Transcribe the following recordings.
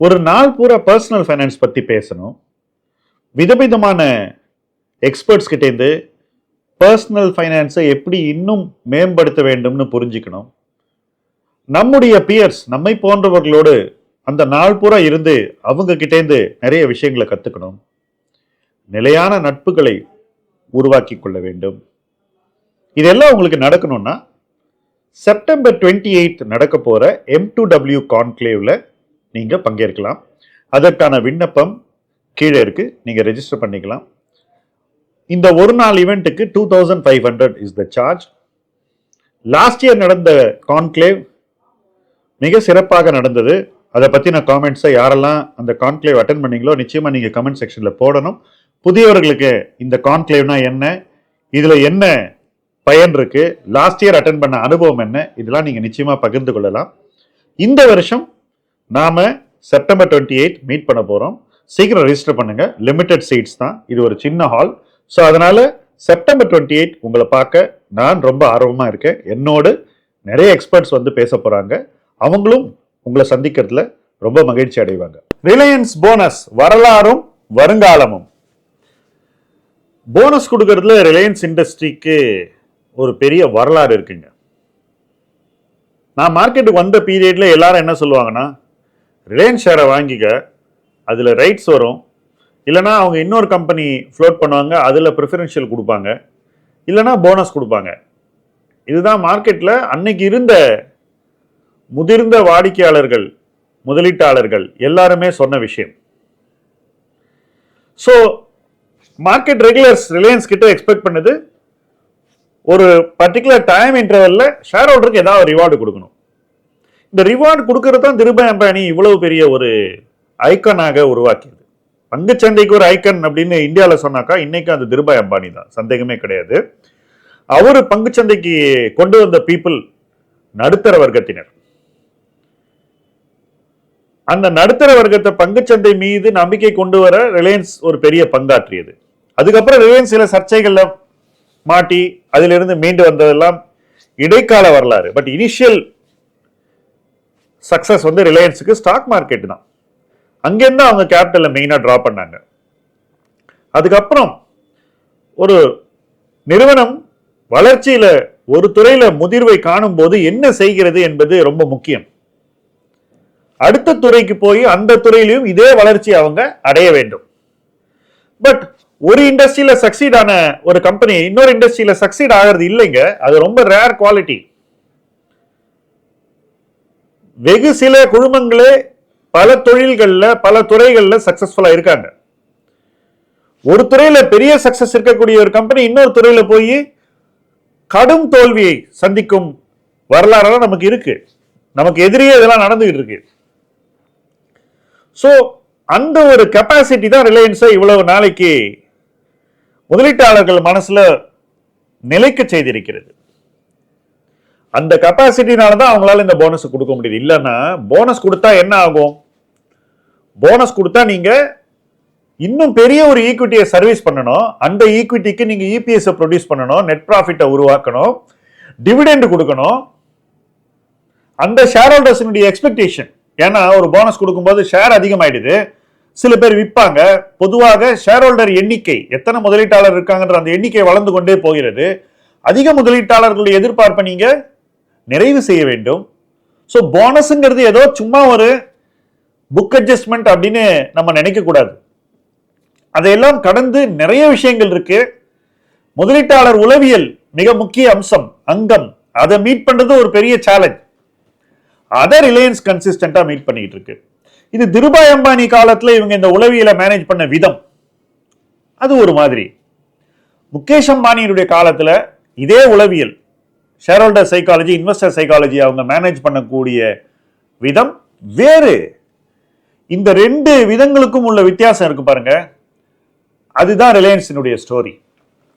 ஒரு நாள் பூரா பர்சனல் ஃபைனான்ஸ் பற்றி பேசணும். விதவிதமான எக்ஸ்பர்ட்ஸ் கிட்டேருந்து பர்சனல் ஃபைனான்ஸை எப்படி இன்னும் மேம்படுத்த வேண்டும்னு புரிஞ்சுக்கணும். நம்முடைய பியர்ஸ், நம்மை போன்றவர்களோடு அந்த நாள் பூரா இருந்து அவங்க கிட்டேருந்து நிறைய விஷயங்களை கற்றுக்கணும். நிலையான நட்புகளை உருவாக்கி கொள்ள வேண்டும். இதெல்லாம் உங்களுக்கு நடக்கணும்னா செப்டம்பர் 28 நடக்க போகிற M2W கான்க்ளேவ்ல நீங்கள் பங்கேற்கலாம். அதற்கான விண்ணப்பம் கீழே இருக்கு, நீங்கள் ரெஜிஸ்டர் பண்ணிக்கலாம். இந்த ஒரு நாள் ஈவெண்ட்டுக்கு 2500 is the charge. Last year நடந்த கான்க்ளேவ் மிக சிறப்பாக நடந்தது. அதை பற்றின காமெண்ட்ஸை யாரெல்லாம் அந்த கான்க்ளேவ் அட்டென்ட் பண்ணீங்களோ நிச்சயமாக நீங்கள் கமெண்ட் செக்ஷனில் போடணும். புதியவர்களுக்கு இந்த கான்க்ளேவ்னா என்ன, இதில் என்ன பயன் இருக்கு, லாஸ்ட் இயர் அட்டென்ட் பண்ண அனுபவம் என்ன, இதெல்லாம் நீங்கள் நிச்சயமாக பகிர்ந்து கொள்ளலாம். இந்த வருஷம் நாம செப்டம்பர் 28 மீட் பண்ண போகிறோம். சீக்கிரம் ரெஜிஸ்டர் பண்ணுங்க. லிமிடெட் சீட்ஸ் தான், இது ஒரு சின்ன ஹால். ஸோ அதனால செப்டம்பர் 28 உங்களை பார்க்க நான் ரொம்ப ஆர்வமாக இருக்கேன். என்னோடு நிறைய எக்ஸ்பர்ட்ஸ் வந்து பேச போகிறாங்க. அவங்களும் உங்களை சந்திக்கிறதுல ரொம்ப மகிழ்ச்சி அடைவாங்க. ரிலையன்ஸ் போனஸ், வரலாறும் வருங்காலமும். போனஸ் கொடுக்கறதுல ரிலையன்ஸ் இண்டஸ்ட்ரிக்கு ஒரு பெரிய வரலாறு இருக்குங்க. நான் மார்க்கெட்டுக்கு வந்த பீரியட்ல எல்லாரும் என்ன சொல்லுவாங்கன்னா, ரிலையன்ஸ் ஷேரை வாங்கிக்க, அதில் ரைட்ஸ் வரும், இல்லைனா அவங்க இன்னொரு கம்பெனி ஃப்ளோட் பண்ணுவாங்க, அதில் ப்ரிஃபரன்ஷியல் கொடுப்பாங்க, இல்லைனா போனஸ் கொடுப்பாங்க. இதுதான் மார்க்கெட்டில் அன்னைக்கு இருந்த முதிர்ந்த வாடிக்கையாளர்கள், முதலீட்டாளர்கள் எல்லாருமே சொன்ன விஷயம். ஸோ மார்க்கெட் ரெகுலர்ஸ் ரிலையன்ஸ் கிட்ட எக்ஸ்பெக்ட் பண்ணது ஒரு பர்டிகுலர் டைம் இன்டர்வல்ல ஷேர் ஹோல்டருக்கு ஏதாவது ரிவார்டு கொடுக்கணும். இந்த ரிவார்டு கொடுக்கறது தான் திருபாய் அம்பானி இவ்வளவு பெரிய ஒரு ஐக்கனாக உருவாக்கியது. பங்குச்சந்தைக்கு ஒரு ஐக்கன் அப்படின்னு இந்தியாவில் சொன்னாக்கா இன்னைக்கு அந்த திருபாய் அம்பானி தான், சந்தேகமே கிடையாது. அவர் பங்குச்சந்தைக்கு கொண்டு வந்த பீப்புள் நடுத்தர வர்க்கத்தினர். அந்த நடுத்தர வர்க்கத்தை பங்குச்சந்தை மீது நம்பிக்கை கொண்டு வர ரிலையன்ஸ் ஒரு பெரிய பங்காற்றியது. அதுக்கப்புறம் ரிலையன்ஸ் சில சர்ச்சைகள்ல மாட்டி அதிலிருந்து மீண்டு வந்ததெல்லாம் இடைக்கால வரலாறு. பட் இனிஷியல் சக்சஸ் வந்து ரிலையன்ஸுக்கு ஸ்டாக் மார்க்கெட் தான். அங்கேருந்து அவங்க கேபிட்டலை மெயினாக ட்ரா பண்ணாங்க. அதுக்கப்புறம் ஒரு நிறுவனம் வளர்ச்சியில ஒரு துறையில முதிர்வை காணும் போது என்ன செய்கிறது என்பது ரொம்ப முக்கியம். அடுத்த துறைக்கு போய் அந்த துறையிலையும் இதே வளர்ச்சி அவங்க அடைய வேண்டும். பட் ஒரு இண்டஸ்ட்ரியில சக்சீட் ஆன ஒரு கம்பெனி இன்னொரு இண்டஸ்ட்ரியில சக்சீட் ஆகிறது இல்லைங்க. அது ரொம்ப ரேர் குவாலிட்டி. வெகு சில குழுமங்களே பல தொழில்கள்ல பல துறைகள்ல சக்சஸ்ஃபுல்லா இருக்காங்க. ஒரு துறையில பெரிய சக்சஸ் இருக்கக்கூடிய ஒரு கம்பெனி இன்னொரு துறையில போய் கடும் தோல்வியை சந்திக்கும் வரலாறு நமக்கு இருக்கு. நமக்கு எதிரியே இதெல்லாம் நடந்துகிட்டு இருக்கு. ஸோ அந்த ஒரு கெப்பாசிட்டி தான் ரிலையன்ஸை இவ்வளவு நாளைக்கு முதலீட்டாளர்கள் மனசுல நிலைக்க செய்திருக்கிறது. அந்த கெப்பாசிட்டினால தான் அவங்களால இந்த போனஸ் கொடுக்க முடியுது. இல்லைன்னா போனஸ் கொடுத்தா என்ன ஆகும்? போனஸ் கொடுத்தா நீங்க இன்னும் பெரிய ஒரு ஈக்விட்டியை சர்வீஸ் பண்ணணும். அந்த ஈக்விட்டிக்கு நீங்க இபிஎஸ் ப்ரொடியூஸ் பண்ணணும், நெட் ப்ராஃபிட்டை உருவாக்கணும், டிவிடெண்ட் கொடுக்கணும். அந்த ஷேர் ஹோல்டர்ஸினுடைய எக்ஸ்பெக்டேஷன். ஏன்னா ஒரு போனஸ் கொடுக்கும்போது ஷேர் அதிகமாயிடுது, சில பேர் விற்பாங்க. பொதுவாக ஷேர் ஹோல்டர் எண்ணிக்கை, எத்தனை முதலீட்டாளர் இருக்காங்கன்ற அந்த எண்ணிக்கை வளர்ந்து கொண்டே போகிறது. அதிக முதலீட்டாளர்களுடைய எதிர்பார்ப்பை நீங்க நிறைவு செய்ய வேண்டும். ஸோ போனஸ்ங்கிறது ஏதோ சும்மா ஒரு புக் அட்ஜஸ்ட்மெண்ட் அப்படின்னு நம்ம நினைக்க கூடாது. அதையெல்லாம் கடந்து நிறைய விஷயங்கள் இருக்கு. முதலீட்டாளர் உளவியல் மிக முக்கிய அம்சம், அங்கம். அதை மீட் பண்றது ஒரு பெரிய சேலஞ்ச். அதை ரிலையன்ஸ் கன்சிஸ்டன்டா மீட் பண்ணிட்டு இருக்கு. இது திருபாய் அம்பானி காலத்துல இவங்க இந்த உளவியலை மேனேஜ் பண்ண விதம் அது ஒரு மாதிரி. முகேஷ் அம்பானியுடைய காலத்துல இதே உளவியல், share holder psychology, investor psychology அவங்க மேனேஜ் பண்ணக்கூடிய விதம் வேறு. இந்த ரெண்டு விதங்களுக்கும் உள்ள வித்தியாசம் இருக்கு பாருங்க. அதுதான் ரிலையன்ஸினுடைய ஸ்டோரி,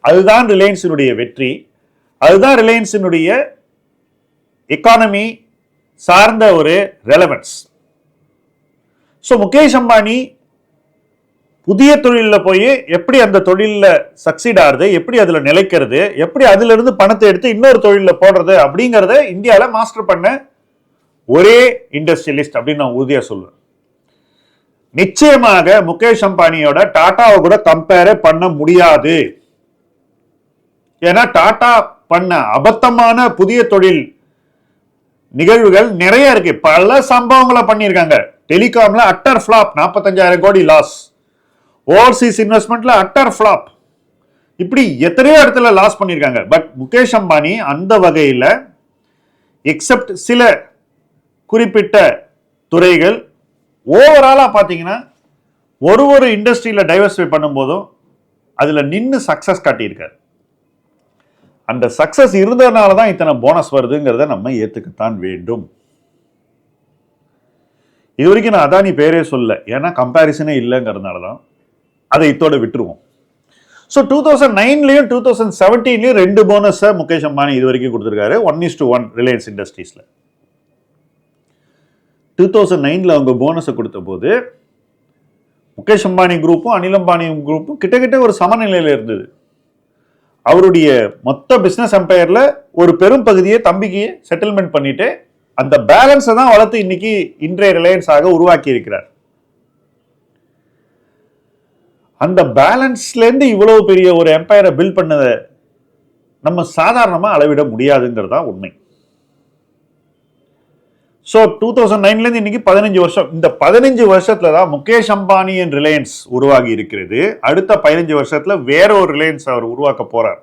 அதுதான் ரிலையன்ஸினுடைய வெற்றி, அதுதான் ரிலையன்ஸினுடைய எக்கானமி சார்ந்த ஒரு ரெலவன்ஸ். ஸோ முகேஷ் அம்பானி புதிய தொழிலில் போய் எப்படி அந்த தொழிலில் சக்சீட் ஆகுது, எப்படி அதில் நிலைக்கிறது, எப்படி அதுல இருந்து பணத்தை எடுத்து இன்னொரு தொழிலில் போடுறது அப்படிங்கிறத இந்தியாவில் மாஸ்டர் பண்ண ஒரே இண்டஸ்ட்ரியலிஸ்ட் அப்படின்னு நான் உறுதியாக சொல்லுவேன். நிச்சயமாக முகேஷ் அம்பானியோட டாடாவை கூட கம்பேர் பண்ண முடியாது. ஏன்னா டாடா பண்ண அபத்தமான புதிய தொழில் நிகழ்வுகள் நிறைய இருக்கு. பல சம்பவங்களை பண்ணியிருக்காங்க. டெலிகாம்ல utter flop, 45,000 crore loss. Overseas இன்வெஸ்ட்மெண்ட்ல அட்டர் ஃபிளாப். இப்படி எத்தனையோ இடத்துல லாஸ் பண்ணியிருக்காங்க. பட் முகேஷ் அம்பானி அந்த வகையில் எக்ஸப்ட் சில குறிப்பிட்ட துறைகள் ஓவராலா பார்த்தீங்கன்னா ஒரு இண்டஸ்ட்ரியில டைவர்சிஃபை பண்ணும்போதும் அதுல நின்று சக்சஸ் காட்டியிருக்காரு. அந்த சக்சஸ் இருந்ததுனால தான் இத்தனை போனஸ் வருதுங்கிறத நம்ம ஏற்றுக்கத்தான் வேண்டும். இது வரைக்கும் நான் அதானி பேரே சொல்ல, ஏன்னா கம்பேரிசனே இல்லைங்கிறதுனால தான் அதை இத்தோட விட்டுருவோம். ஸோ 2009லயும் 2017லயும் 2 போனஸை முகேஷ் அம்பானி இது வரைக்கும் கொடுத்துருக்காரு. 1:1 ரிலையன்ஸ் இண்டஸ்ட்ரீஸ்ல. 2009ல் அவங்க போனஸை கொடுத்த போது முகேஷ் அம்பானி குரூப்பும் அனில் அம்பானி குரூப்பும் கிட்டத்தட்ட ஒரு சமநிலையில் இருந்தது. அவருடைய மொத்த பிசினஸ் எம்பையர்ல ஒரு பெரும் பகுதியை தம்பிக்கு செட்டில்மெண்ட் பண்ணிட்டு அந்த பேலன்ஸை தான் வளர்த்து இன்னைக்கு இன்றைய ரிலையன்ஸ் ஆக உருவாக்கி இருக்கிறார். அந்த பேலன்ஸ்ல இருந்து இவ்வளவு பெரிய ஒரு எம்பையரை பில்ட் பண்ணதை நம்ம சாதாரணமா அளவிட முடியாதுங்கிறதா உண்மை. ஸோ 2009ல இருந்து இன்னைக்கு 15 வருஷம். இந்த 15 வருஷத்துல தான் முகேஷ் அம்பானி அண்ட் ரிலையன்ஸ் உருவாகி இருக்கிறது. அடுத்த 15 வருஷத்துல வேற ஒரு ரிலையன்ஸ் அவர் உருவாக்க போறார்.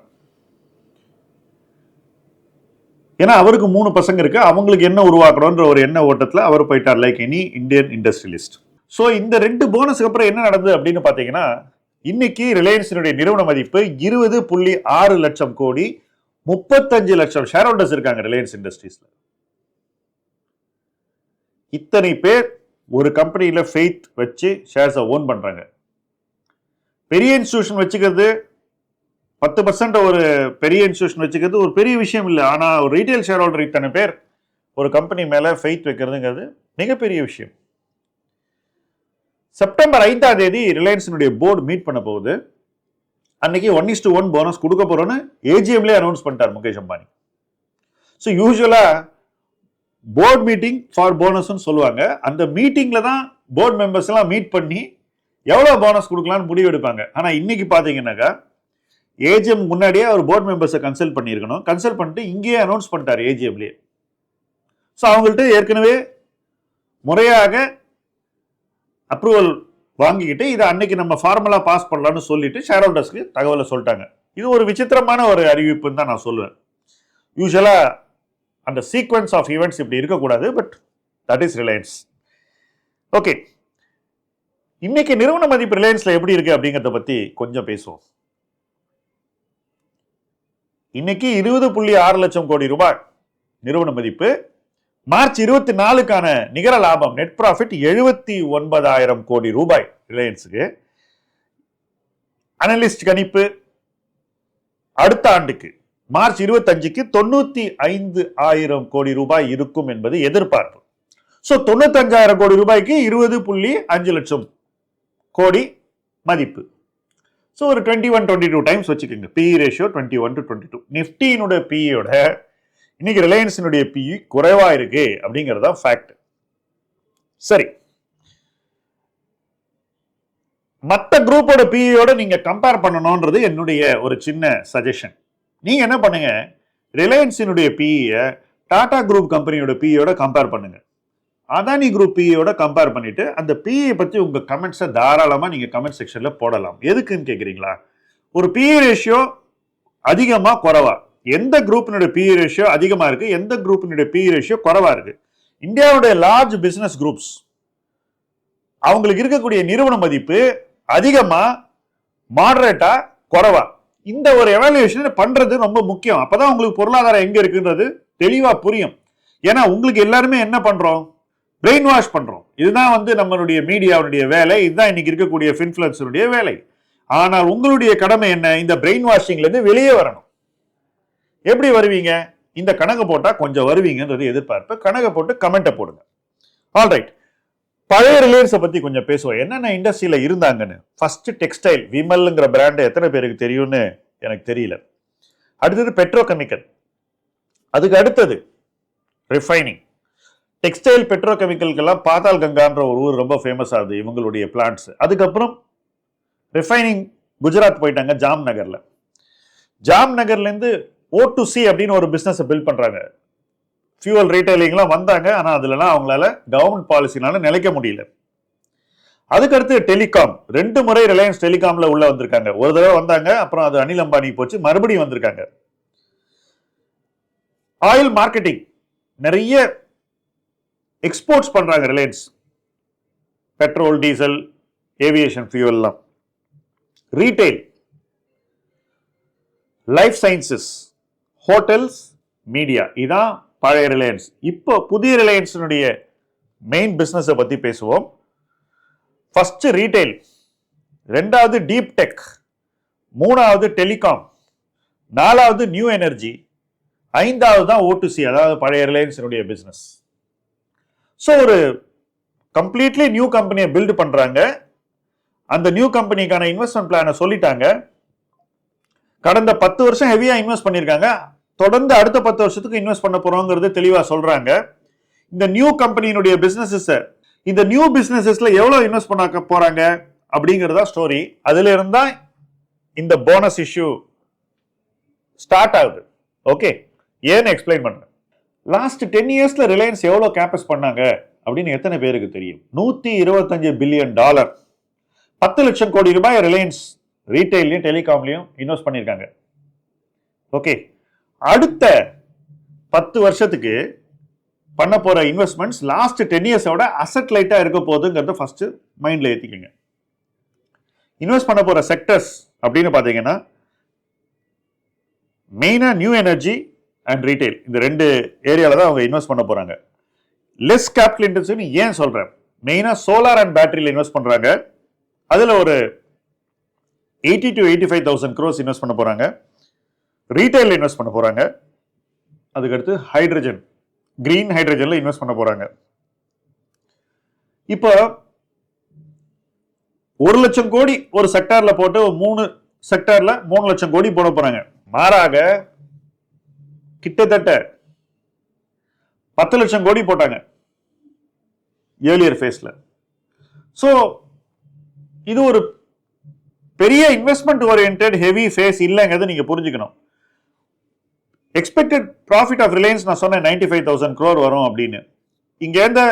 ஏன்னா அவருக்கு 3 பசங்க இருக்கு. அவங்களுக்கு என்ன உருவாக்கணும்ன்ற ஒரு எண்ண ஓட்டத்துல அவர் போயிட்டார், like any Indian industrialist. So இந்த 2 போனஸுக்கு அப்புறம் என்ன நடந்தது அப்படின்னு பாத்தீங்கன்னா, இன்னைக்கு ரிலையன்ஸினுடைய நிறுவன மதிப்பு 20.6 லட்சம் கோடி. 35 லட்சம் ஷேர் ஹோல்டர்ஸ் இருக்காங்க ரிலையன்ஸ் இண்டஸ்ட்ரீஸ்ல. இத்தனை பேர் ஒரு கம்பெனியில ஃபெய்த் வச்சு ஷேர்ஸை ஓன் பண்றாங்க. பெரிய இன்ஸ்டிடியூஷன் வச்சுக்கிறது 10% ஒரு பெரிய இன்ஸ்டிடியூஷன் வச்சுக்கிறது ஒரு பெரிய விஷயம் இல்லை. ஆனா ஒரு ரீட்டைல் ஷேர் ஹோல்டர் இத்தனை பேர் ஒரு கம்பெனி மேல ஃபெய்த் வைக்கிறதுங்கிறது மிகப்பெரிய விஷயம். செப்டம்பர் 5ஆம் தேதி ரிலையன்ஸினுடைய போர்டு மீட் பண்ண போகுது. அன்னைக்கு 1:1 போனஸ் கொடுக்க போறோம்னு ஏஜிஎம்லேயே அனௌன்ஸ் பண்ணிட்டார் முகேஷ் அம்பானி. ஸோ யூஸ்வலா போர்ட் மீட்டிங் ஃபார் போனஸ்ன்னு சொல்லுவாங்க. அந்த மீட்டிங்ல தான் போர்ட் மெம்பர்ஸ் எல்லாம் மீட் பண்ணி எவ்வளவு போனஸ் கொடுக்கலாம்னு முடிவு எடுப்பாங்க. ஆனா இன்னைக்கு பாத்தீங்கன்னாக்கா ஏஜிஎம் முன்னாடியே அவர் போர்ட் மெம்பர்ஸை கன்சல்ட் பண்ணியிருக்கணும். கன்சல்ட் பண்ணிட்டு இங்கேயே அனௌன்ஸ் பண்ணிட்டார் ஏஜிஎம்லேயே. ஸோ அவங்கள்ட்ட ஏற்கனவே முறையாக அப்ரூவல் வாங்கிக்கிட்டு இதை அன்னைக்கு நம்ம ஃபார்மலா பாஸ் பண்ணலாம்னு சொல்லிட்டு ஷேர் ஹோல்டர்ஸ்க்கு தகவலை சொல்லிட்டாங்க. இது ஒரு விசித்திரமான ஒரு அறிவிப்புன்னு தான் நான் சொல்லுவேன். யூஸ்வலா அந்த சீக்வன்ஸ் ஆஃப் ஈவெண்ட்ஸ் இப்படி இருக்கக்கூடாது. But that is Reliance. Okay, இன்னைக்கு நிறுவன மதிப்பு ரிலையன்ஸ்ல எப்படி இருக்கு அப்படிங்கிறத பத்தி கொஞ்சம் பேசுவோம். இன்னைக்கு 20.6 லட்சம் கோடி ரூபாய் நிறுவன மதிப்பு. மார்ச் 24க்கான நிகர லாபம் நெட் ப்ராஃபிட் 79,000 கோடி ரூபாய் ரிலையன்ஸுக்கு. அனலிஸ்ட் கணிப்பு அடுத்த ஆண்டுக்கு மார்ச் 25க்கு 95,000 கோடி ரூபாய் இருக்கும் என்பது எதிர்பார்ப்பு. ஸோ 95,000 கோடி ரூபாய்க்கு 20.5 லட்சம் கோடி மதிப்பு. ஸோ ஒரு 21-22 டைம்ஸ் வச்சுக்கோங்க. BE ratio 21-22. நிஃப்டியினுடைய பிஇயோட இன்னைக்கு ரிலையன்ஸினுடைய பிஇ குறைவா இருக்கு அப்படிங்கிறதா ஃபேக்ட். சரி, மற்ற குரூப்போட பிஇயோட நீங்க கம்பேர் பண்ணணும்ன்றது என்னுடைய ஒரு சின்ன சஜஷன். நீங்க என்ன பண்ணுங்க, ரிலையன்ஸினுடைய பிஇயை டாடா குரூப் கம்பெனியோட பிஇயோட கம்பேர் பண்ணுங்க. அதானி குரூப் பிஇயோட கம்பேர் பண்ணிட்டு அந்த பிஇ பத்தி உங்க கமெண்ட்ஸை தாராளமா நீங்க கமெண்ட் செக்ஷன்ல போடலாம். எதுக்குன்னு கேக்குறீங்களா? ஒரு பிஇ ரேஷியோ அதிகமா குறைவா, எந்த குரூப்பினுடைய பிஇ ரேஷியோ அதிகமா இருக்கு, எந்த குரூப்பினுடைய பிஇ ரேஷியோ குறைவா இருக்கு? இந்தியாவுடைய லார்ஜ் பிசினஸ் குரூப்ஸ் அவங்களுக்கு இருக்கக்கூடிய நிறுவன மதிப்பு அதிகமா, மாடரேட்டா, குறைவா, இந்த ஒரு எவாலுவேஷன் பண்றது ரொம்ப முக்கியம். அப்பதான் உங்களுக்கு பொருளாதாரம் எங்க இருக்குன்றது தெளிவா புரியும். ஏன்னா உங்களுக்கு எல்லாருமே என்ன பண்றோம், பிரெயின் வாஷ் பண்றோம். இதுதான் நம்மளுடைய மீடியாவுடைய வேலை, இதுதான் இன்னைக்கு இருக்கக்கூடிய இன்ஃப்ளூயன்சருடைய வேலை. ஆனால் உங்களுடைய கடமை என்ன, இந்த பிரெயின் வாஷிங்ல இருந்து வெளியே வரணும். எப்படி வருவீங்க? இந்த கணக்கு போட்டா கொஞ்சம் வருவீங்கன்றது எதிர்பார்ப்பு. கணக்கு போட்டு கமெண்ட்டை போடுங்க. ஆல்ரைட், பழைய ரிலையன்ஸை பத்தி கொஞ்சம் பேசுவோம். என்னென்ன இண்டஸ்ட்ரியில இருந்தாங்கன்னு. ஃபர்ஸ்ட் டெக்ஸ்டைல், விமல்ங்கிற பிராண்ட் எத்தனை பேருக்கு தெரியும்னு எனக்கு தெரியல. அடுத்தது பெட்ரோகெமிக்கல், அதுக்கு அடுத்தது ரிஃபைனிங், டெக்ஸ்டைல் பெட்ரோகெமிக்கல்கெல்லாம் பாதால் கங்கான்ற ஒரு ஊர் ரொம்ப ஃபேமஸ் ஆகுது இவங்களுடைய பிளான்ட்ஸ். அதுக்கப்புறம் ரிஃபைனிங் குஜராத் போயிட்டாங்க ஜாம் நகர்ல. ஜாம் நகர்லேருந்து O2C அப்படின்னு ஒரு பிஸ்னஸை பில்ட் பண்றாங்க. ஃபியூவல் ரீட்டைலிங்லாம் வந்தாங்க, ஆனால் அதுலலாம் அவங்களால கவர்மெண்ட் பாலிசினால நிலைக்க முடியல. அதுக்கடுத்து டெலிகாம், 2 முறை ரிலையன்ஸ் டெலிகாம்ல உள்ள வந்திருக்காங்க. ஒரு தடவை வந்தாங்க, அப்புறம் அது அனில் அம்பானி போச்சு, மறுபடியும் வந்திருக்காங்க. ஆயில் மார்க்கெட்டிங், நிறைய எக்ஸ்போர்ட்ஸ் பண்றாங்க ரிலையன்ஸ், பெட்ரோல், டீசல், ஏவியேஷன் ஃபியூவல்லாம். Retail, life sciences, hotels, media, இதான் பழைய ரிலையன்ஸ். இப்போ புதிய ரிலையன்ஸினுடைய மெயின் பிசினஸை பத்தி பேசுவோம். ஃபர்ஸ்ட் ரீட்டைல், 2வது டீப் டெக், 3வது டெலிகாம், 4வது நியூ எனர்ஜி, 5வது தான் O2C, அதாவது பழைய ரிலையன்ஸினுடைய பிசினஸ். ஸோ ஒரு கம்ப்ளீட்லி நியூ கம்பெனியை பில்டு பண்றாங்க. அந்த நியூ கம்பெனிக்கான இன்வெஸ்ட்மெண்ட் பிளானை சொல்லிட்டாங்க. கடந்த 10 வருஷம் ஹெவியா இன்வெஸ்ட் பண்ணிருக்காங்க. தொடர்ந்து அடுத்த 10 வருஷத்துக்கு இன்வெஸ்ட் பண்ண போறோங்கிறது தெளிவா சொல்றாங்க. இந்த நியூ கம்பெனியினுடைய பிசினஸஸ், இந்த நியூ பிசினஸஸ்ல எவ்வளவு இன்வெஸ்ட் பண்ண போறாங்க அப்படிங்கறதா ஸ்டோரி. அதுல இருந்தா இந்த போனஸ் இஷ்யூ ஸ்டார்ட் ஆகுது. ஓகே, ஏன்னு எக்ஸ்பிளைன் பண்றேன். லாஸ்ட் 10 இயர்ஸ்ல ரிலையன்ஸ் எவ்வளவு கேபஸ் பண்ணாங்க அப்படின்னு எத்தனை பேருக்கு தெரியும்? $125 பில்லியன், 10 லட்சம் கோடி ரூபாய் ரிலையன்ஸ் ரீட்டைலையும் டெலிகாம்லையும் இன்வெஸ்ட் பண்ணியிருக்காங்க. ஓகே, அடுத்த 10 வருஷத்துக்கு பண்ண போற இன்வெஸ்ட்மெண்ட்ஸ் லாஸ்ட் 10 இயர்ஸோட அசெட் லைட்டா இருக்க போகுதுங்கிறத ஃபர்ஸ்ட் மைண்ட்ல ஏத்திக்கங்க. இன்வெஸ்ட் பண்ண போற செக்டர்ஸ் அப்படின்னு பாத்தீங்கன்னா மெயினா நியூ எனர்ஜி அண்ட் ரீட்டைல், இந்த 2 ஏரியால தான் அவங்க இன்வெஸ்ட் பண்ண போறாங்க. லெஸ் கேபிட்டல் இன்டென்சிவ் ஏன் சொல்றேன்? மெயினா சோலார் அண்ட் பேட்டரியில இன்வெஸ்ட் பண்றாங்க. அதுல ஒரு 80 to 85,000 crores இன்வெஸ்ட் பண்ண போறாங்க. ரீட்டைல் இன்வெஸ்ட் பண்ண போறாங்க. அதுக்கடுத்து ஹைட்ரஜன், கிரீன் ஹைட்ரஜன்ல இன்வெஸ்ட் பண்ண போறாங்க. இப்போ 1 லட்சம் கோடி ஒரு செக்டார்ல போட்டு 3 செக்டார்ல 3 லட்சம் கோடி போட போறாங்க. மாறாக கிட்டத்தட்ட 10 லட்சம் கோடி போட்டாங்க ஏர்லியர் ஃபேஸ்ல. சோ இது ஒரு பெரிய இன்வெஸ்ட்மெண்ட் ஓரியன்டட் ஹெவி ஃபேஸ் இல்லைங்கிறத நீங்க புரிஞ்சுக்கணும். எக்ஸ்பெக்டட் ப்ராஃபிட் ஆஃப் ரிலையன்ஸ் நான் சொன்னேன் 95,000 crore வரும் அப்படின்னு. இங்க இருந்த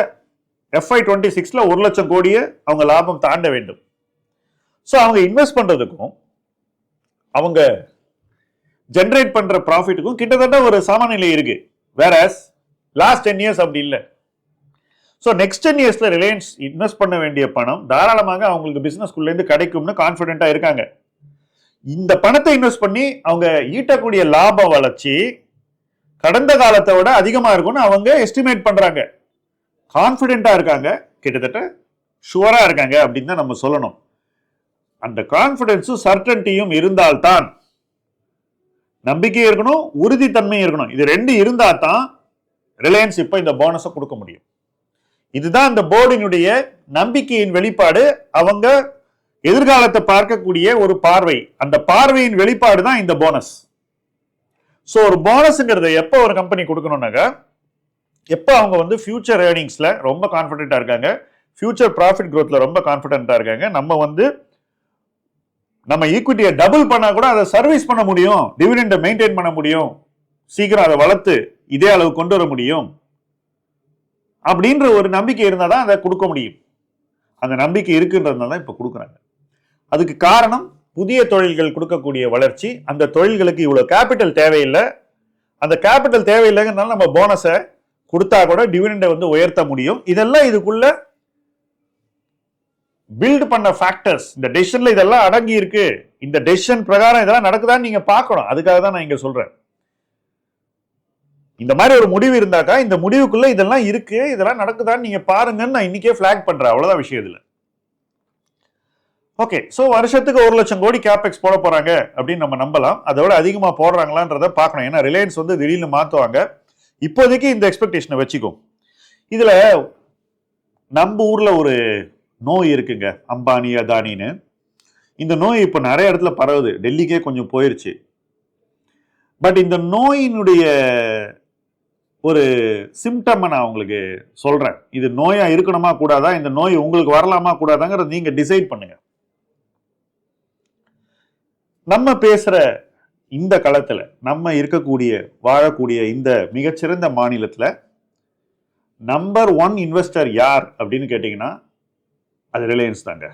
FY26ல 1 லட்சம் கோடியை அவங்க லாபம் தாண்ட வேண்டும். ஸோ அவங்க இன்வெஸ்ட் பண்றதுக்கும் அவங்க ஜெனரேட் பண்ற ப்ராஃபிட்டுக்கும் கிட்டத்தட்ட ஒரு சமநிலை இருக்கு. வேற லாஸ்ட் 10 இயர்ஸ் அப்படி இல்லை. ஸோ நெக்ஸ்ட் 10 இயர்ஸ்ல ரிலையன்ஸ் இன்வெஸ்ட் பண்ண வேண்டிய பணம் தாராளமாக அவங்களுக்கு பிசினஸ்குள்ள இருந்து கிடைக்கும்னு கான்பிடென்டா இருக்காங்க. இந்த பணத்தை இன்வெஸ்ட் பண்ணி அவங்க ஈட்டக்கூடிய லாப வளர்ச்சி கடந்த காலத்தை விட அதிகமா இருக்கும்னு அவங்க எஸ்டிமேட் பண்றாங்க. கான்பிடென்டா இருக்காங்க, கிட்டத்தட்ட ஷுவரா இருக்காங்க அப்படின்னு தான் நம்ம சொல்லணும். அந்த கான்பிடன்ஸும் சர்டன்டியும் இருந்தால்தான், நம்பிக்கை இருக்கணும், உறுதித்தன்மை இருக்கணும். இது 2 இருந்தா தான் ரிலையன்ஸ் இப்ப இந்த போனஸை கொடுக்க முடியும். இதுதான் இந்த போர்டினுடைய நம்பிக்கையின் வெளிப்பாடு. அவங்க எதிர்காலத்தை பார்க்கக்கூடிய ஒரு பார்வை, அந்த பார்வையின் வெளிப்பாடு தான் இந்த போனஸ். சோ ஒரு போனஸ்ங்கிறத எப்ப ஒரு கம்பெனி கொடுக்கணும்னாக்கா, எப்ப அவங்க வந்து ஃபியூச்சர் ஏர்னிங்ஸ்ல ரொம்ப கான்பிடென்டா இருக்காங்க, ஃபியூச்சர் ப்ராஃபிட் growthல ரொம்ப கான்பிடென்டா இருக்காங்க, நம்ம ஈக்விட்டியை டபுள் பண்ணா கூட அதை சர்வீஸ் பண்ண முடியும், டிவிடெண்டை மெயின்டைன் பண்ண முடியும், சீக்கிரம் அதை வளர்த்து இதே அளவு கொண்டு வர முடியும் அப்படின்ற ஒரு நம்பிக்கை இருந்தால் தான் அதை கொடுக்க முடியும். அந்த நம்பிக்கை இருக்குன்றதுனால தான் இப்போ கொடுக்குறாங்க. அதுக்கு காரணம் புதிய தொழில்கள் கொடுக்கக்கூடிய வளர்ச்சி. அந்த தொழில்களுக்கு இவ்வளவு கேபிட்டல் தேவையில்லை. அந்த கேபிட்டல் தேவையில்லைங்கிறதுனால நம்ம போனஸை கொடுத்தா கூட டிவிடெண்டை வந்து உயர்த்த முடியும். இதெல்லாம் இதுக்குள்ள பில்ட் பண்ண ஃபேக்டர்ஸ். இந்த டெசிஷன்ல இதெல்லாம் அடங்கி இருக்கு. இந்த டெசிஷன் பிரகாரம் இதெல்லாம் நடக்குதான்னு நீங்க பார்க்கணும். அதுக்காக தான் நான் இங்க சொல்றேன். இந்த மாதிரி ஒரு முடிவு இருந்தாக்கா இந்த முடிவுக்குள்ள இதெல்லாம் இருக்கு, இதெல்லாம் நடக்குதான்னு நீங்க பாருங்கன்னு நான் இன்னைக்கே பிளாக் பண்றேன். அவ்வளவுதான் விஷயம் இதுல. ஓகே, சோ வருஷத்துக்கு 1 லட்சம் கோடி கேபெக்ஸ் போட போறாங்க அப்படின்னு நம்ம நம்பலாம். அதோட அதிகமா போடுறாங்களான்றத பார்க்கணும். ஏன்னா ரிலையன்ஸ் வந்து திடீர்னு மாத்துவாங்க. இப்போதைக்கு இந்த எக்ஸ்பெக்டேஷனை வச்சுக்கோ. இதுல நம்ம ஊர்ல ஒரு நோய் இருக்குங்க, அம்பானி அதானின்னு. இந்த நோய் இப்ப நிறைய இடத்துல பரவுது. டெல்லிக்கே கொஞ்சம் போயிருச்சு. பட் இந்த நோயினுடைய ஒரு சிம்டம் நான் உங்களுக்கு சொல்றேன். இது நோயா இருக்கணுமா கூடாதா, இந்த நோய் உங்களுக்கு வரலாமா கூடாதாங்கிறத நீங்க டிசைட் பண்ணுங்க. நம்ம பேசுற இந்த களத்துல, நம்ம இருக்கக்கூடிய வாழக்கூடிய இந்த மிகச்சிறந்த மாநிலத்துல நம்பர் 1 இன்வெஸ்டர் யார் அப்படின்னு கேட்டீங்கன்னா அது ரிலையன்ஸ் தாங்க.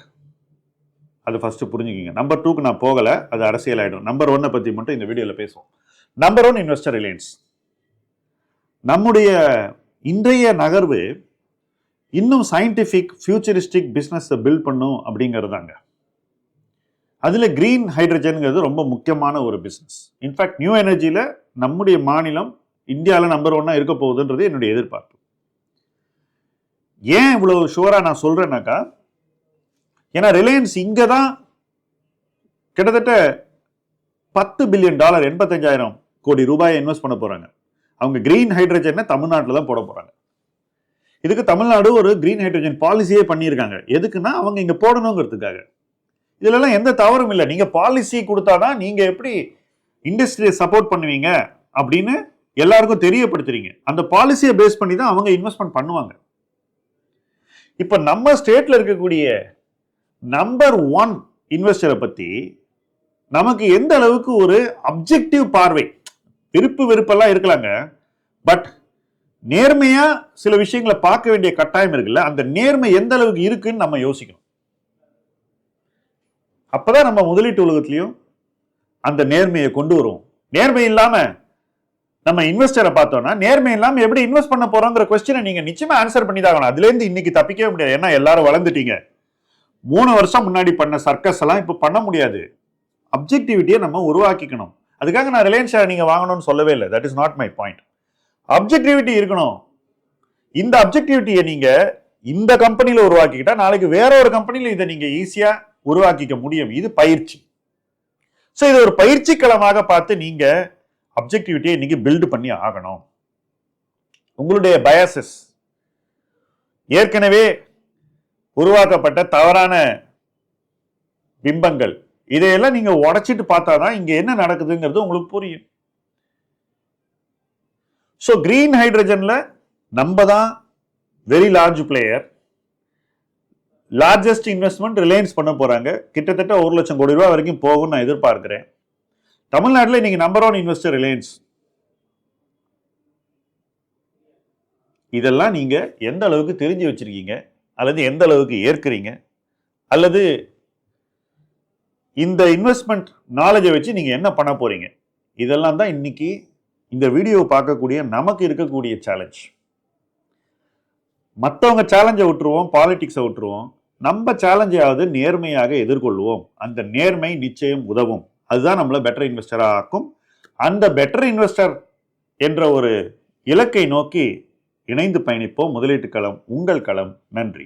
அது ஃபர்ஸ்ட் புரிஞ்சுக்கிங்க. நம்பர் 2க்கு நான் போகல, அது அரசியல் ஆயிடும். நம்பர் 1 பத்தி மட்டும் இந்த வீடியோல பேசுவோம். Number 1 investor Reliance. நம்முடைய இன்றைய நகர்வு இன்னும் சயின்டிபிக் ஃபியூச்சரிஸ்டிக் பிசினஸ் பில்ட் பண்ணும் அப்படிங்கிறதாங்க. அதுல கிரீன் ஹைட்ரஜன்ங்கிறது ரொம்ப முக்கியமான ஒரு பிசினஸ். இன்ஃபேக்ட் நியூ எனர்ஜியில நம்முடைய மாநிலம் இந்தியாவில் நம்பர் 1 இருக்க போகுதுன்றது என்னுடைய எதிர்பார்ப்பு. ஏன் இவ்வளவு ஷுவரா நான் சொல்றேன்னாக்கா, ஏன்னா ரிலையன்ஸ் இங்க தான் கிட்டத்தட்ட $10 பில்லியன் 85,000 கோடி ரூபாயை இன்வெஸ்ட் பண்ண போறாங்க. அவங்க கிரீன் ஹைட்ரஜனை தமிழ்நாட்டில் தான் போட போறாங்க. இதுக்கு தமிழ்நாடு ஒரு கிரீன் ஹைட்ரஜன் பாலிசியே பண்ணியிருக்காங்க. எதுக்குன்னா அவங்க இங்க போடணுங்கிறதுக்காக. இதுல எல்லாம் எந்த தவறும் இல்லை. நீங்க பாலிசி கொடுத்தாதான் நீங்க எப்படி இண்டஸ்ட்ரியை சப்போர்ட் பண்ணுவீங்க அப்படின்னு எல்லாருக்கும் தெரியப்படுத்துறீங்க. அந்த பாலிசியை பேஸ் பண்ணி தான் அவங்க இன்வெஸ்ட்மெண்ட் பண்ணுவாங்க. இப்ப நம்ம ஸ்டேட்ல இருக்கக்கூடிய நம்பர் 1 இன்வெஸ்டரை பத்தி நமக்கு எந்த அளவுக்கு ஒரு அப்ஜெக்டிவ் பார்வை, விருப்பு வெறுப்பெல்லாம் இருக்கலாங்க, பட் நேர்மையா சில விஷயங்களை பார்க்க வேண்டிய கட்டாயம் இருக்குல்ல, அந்த நேர்மை எந்த அளவுக்கு இருக்குன்னு நம்ம யோசிக்கணும். அப்பதான் நம்ம முதலீட்டு உலகத்திலையும் அந்த நேர்மையை கொண்டு வருவோம். நேர்மை இல்லாம நம்ம இன்வெஸ்டரை பார்த்தோம்னா, நேர்மை இல்லாம எப்படி இன்வெஸ்ட் பண்ண போறோங்கிற கொஸ்டினை நீங்க நிச்சயமா ஆன்சர் பண்ணி தான். அதுல இருந்து இன்னைக்கு தப்பிக்கவே முடியாது. ஏன்னா எல்லாரும் வளர்ந்துட்டீங்க. 3 வருஷம் முன்னாடி பண்ண சர்க்கஸ் எல்லாம் இப்ப பண்ண முடியாது. அப்ஜெக்டிவிட்டியை நம்ம உருவாக்கிக்கணும். அதுக்காக நான் ரிலையன்ஸ் ஷேர் நீங்க வாங்கணும்னு சொல்லவே இல்லை. That is not my point. Objectivity இருக்கணும். இந்த அப்ஜெக்டிவிட்டியை நீங்க இந்த கம்பெனில உருவாக்கிக்கிட்டா நாளைக்கு வேற ஒரு கம்பெனில இதை நீங்க ஈஸியா உருவாக்கிக்க முடியும். இது பயிற்சி. சோ இது ஒரு பயிற்சி களமாக பார்த்து நீங்க அப்ஜெக்டிவிட்டியை இன்னைக்கு பில்ட் பண்ணி ஆகணும். உங்களுடைய பயாசஸ், ஏற்கனவே உருவாக்கப்பட்ட தவறான பிம்பங்கள், இதையெல்லாம் நீங்க உடைச்சிட்டு பார்த்தாதான் இங்க என்ன நடக்குதுங்கிறது உங்களுக்கு புரியும். சோ கிரீன் ஹைட்ரஜன்ல நம்ம தான் very large player. Largest investment Reliance பண்ண போறாங்க. கிட்டத்தட்ட 1 லட்சம் கோடி ரூபாய் வரைக்கும் போகும் நான் எதிர்பார்க்கிறேன். தமிழ்நாட்டில் இன்னைக்கு நம்பர் 1 இன்வெஸ்டர் ரிலையன்ஸ். இதெல்லாம் நீங்க எந்த அளவுக்கு தெரிஞ்சு வச்சிருக்கீங்க, அல்லது எந்த அளவுக்கு ஏற்கிறீங்க, அல்லது இந்த இன்வெஸ்ட்மெண்ட் நாலேஜை வச்சு நீங்க என்ன பண்ண போறீங்க, இதெல்லாம் தான் இன்னைக்கு இந்த வீடியோ பார்க்கக்கூடிய நமக்கு இருக்கக்கூடிய சேலஞ்ச். மற்றவங்க சேலஞ்சை விட்டுருவோம், பாலிடிக்ஸை விட்டுருவோம். நம்ம சேலஞ்சையாவது நேர்மையாக எதிர்கொள்வோம். அந்த நேர்மை நிச்சயம் உதவும். அதுதான் நம்மள பெட்டர் இன்வெஸ்டரா ஆக்கும். அந்த பெட்டர் இன்வெஸ்டர் என்ற ஒரு இலக்கை நோக்கி இணைந்து பயணிப்போம். முதலீட்டு களம் உங்கள் களம். நன்றி.